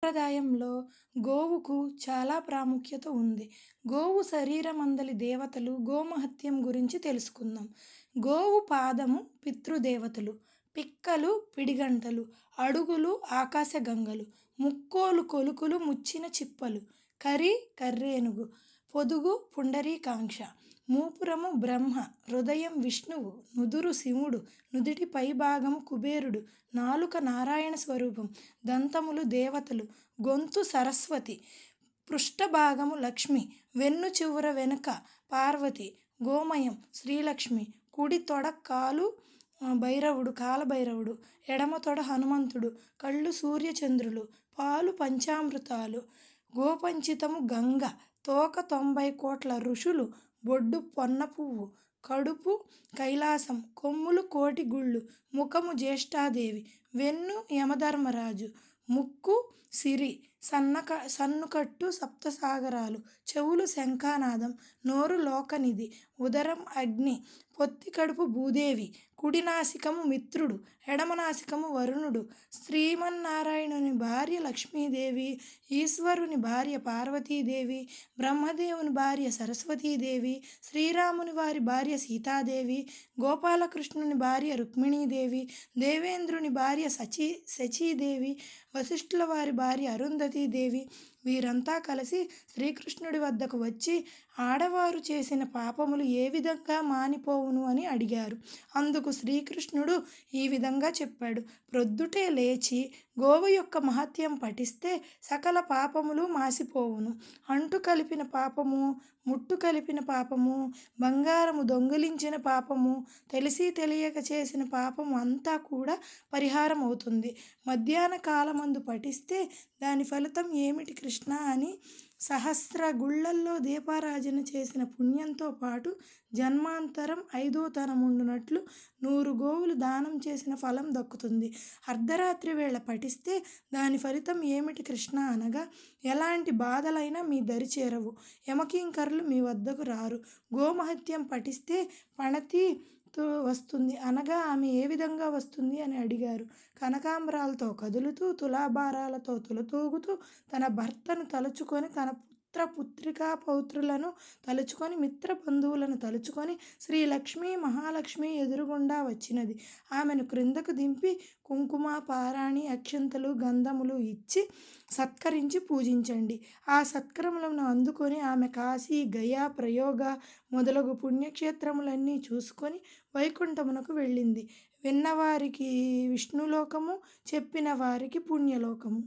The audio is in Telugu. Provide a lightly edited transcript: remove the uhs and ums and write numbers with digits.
సాంప్రదాయంలో గోవుకు చాలా ప్రాముఖ్యత ఉంది. గోవు శరీరమందలి దేవతలు, గోమహత్యం గురించి తెలుసుకుందాం. గోవు పాదము పితృదేవతలు, పిక్కలు పిడిగంటలు, అడుగులు ఆకాశగంగలు, ముక్కోలు కొలుకులు ముచ్చిన చిప్పలు, కరి కర్రేనుగు, పొదుగు పుండరీకాక్ష, మూపురము బ్రహ్మ, హృదయం విష్ణువు, నుదురు శివుడు, నుదిటి పైభాగము కుబేరుడు, నాలుక నారాయణ స్వరూపం, దంతములు దేవతలు, గొంతు సరస్వతి, పృష్ఠభాగము లక్ష్మి, వెన్ను చివర వెనుక పార్వతి, గోమయం శ్రీలక్ష్మి, కుడి తొడ కాలు భైరవుడు కాలభైరవుడు, ఎడమ తొడ హనుమంతుడు, కళ్ళు సూర్యచంద్రులు, పాలు పంచామృతాలు, గోపంచితము గంగ, తోక 90 కోట్ల ఋషులు, బొడ్డు పొన్న పువ్వు, కడుపు కైలాసం, కొమ్ములు కోటి గుళ్ళు, ముఖము జ్యేష్ఠాదేవి, వెన్ను యమధర్మరాజు, ముక్కు సిరి, సన్నుకట్టు సప్తసాగరాలు, చెవులు శంఖానాదం, నోరు లోకనిధి, ఉదరం అగ్ని, పొత్తి కడుపు భూదేవి, కుడి నాసికము మిత్రుడు, ఎడమ నాసికము వరుణుడు, శ్రీమన్నారాయణుని భార్య లక్ష్మీదేవి, ఈశ్వరుని భార్య పార్వతీదేవి, బ్రహ్మదేవుని భార్య సరస్వతీదేవి, శ్రీరాముని వారి భార్య సీతాదేవి, గోపాలకృష్ణుని భార్య రుక్మిణీదేవి, దేవేంద్రుని భార్య శచీదేవి, వశిష్ఠుల వారి భార్య అరుంధతీదేవి, వీరంతా కలిసి శ్రీకృష్ణుడి వద్దకు వచ్చి ఆడవారు చేసిన పాపములు ఏ విధంగా మానిపోవును అని అడిగారు. అందుకు శ్రీకృష్ణుడు ఈ విధంగా చెప్పాడు. ప్రొద్దుటే లేచి గోవు యొక్క మహత్యం పఠిస్తే సకల పాపములు మాసిపోవును. అంటు కలిపిన పాపము, ముట్టు కలిపిన పాపము, బంగారము దొంగిలించిన పాపము, తెలిసి తెలియక చేసిన పాపము అంతా కూడా పరిహారం అవుతుంది. మధ్యాహ్న కాలమందు పఠిస్తే దాని ఫలితం ఏమిటి కృష్ణ అని సహస్ర గుళ్ళల్లో దీపారాజన చేసిన పుణ్యంతో పాటు జన్మాంతరం 5వ తనముండునట్లు 100 గోవులు దానం చేసిన ఫలం దక్కుతుంది. అర్ధరాత్రి వేళ పఠిస్తే దాని ఫలితం ఏమిటి కృష్ణ అనగా ఎలాంటి బాధలైనా మీ దరి చేరవు, యమకింకరులు మీ వద్దకు రారు. గోమహత్యం పఠిస్తే పణతి వస్తుంది అనగా ఆమె ఏ విధంగా వస్తుంది అని అడిగారు. కనకాంబరాలతో కదులుతూ, తులాభారాలతో తులతూగుతూ, తన భర్తను తలుచుకొని, తన పుత్రికా పౌత్రులను తలుచుకొని, మిత్ర బంధువులను తలుచుకొని శ్రీ లక్ష్మీ మహాలక్ష్మి ఎదురుగుండా వచ్చినది. ఆమెను క్రిందకు దింపి కుంకుమ, పారాణి, అక్షంతలు, గంధములు ఇచ్చి సత్కరించి పూజించండి. ఆ సత్కరములను అందుకొని ఆమె కాశీ, గయా, ప్రయోగ మొదలగు పుణ్యక్షేత్రములన్నీ చూసుకొని వైకుంఠమునకు వెళ్ళింది. విన్నవారికి విష్ణులోకము, చెప్పిన వారికి పుణ్యలోకము.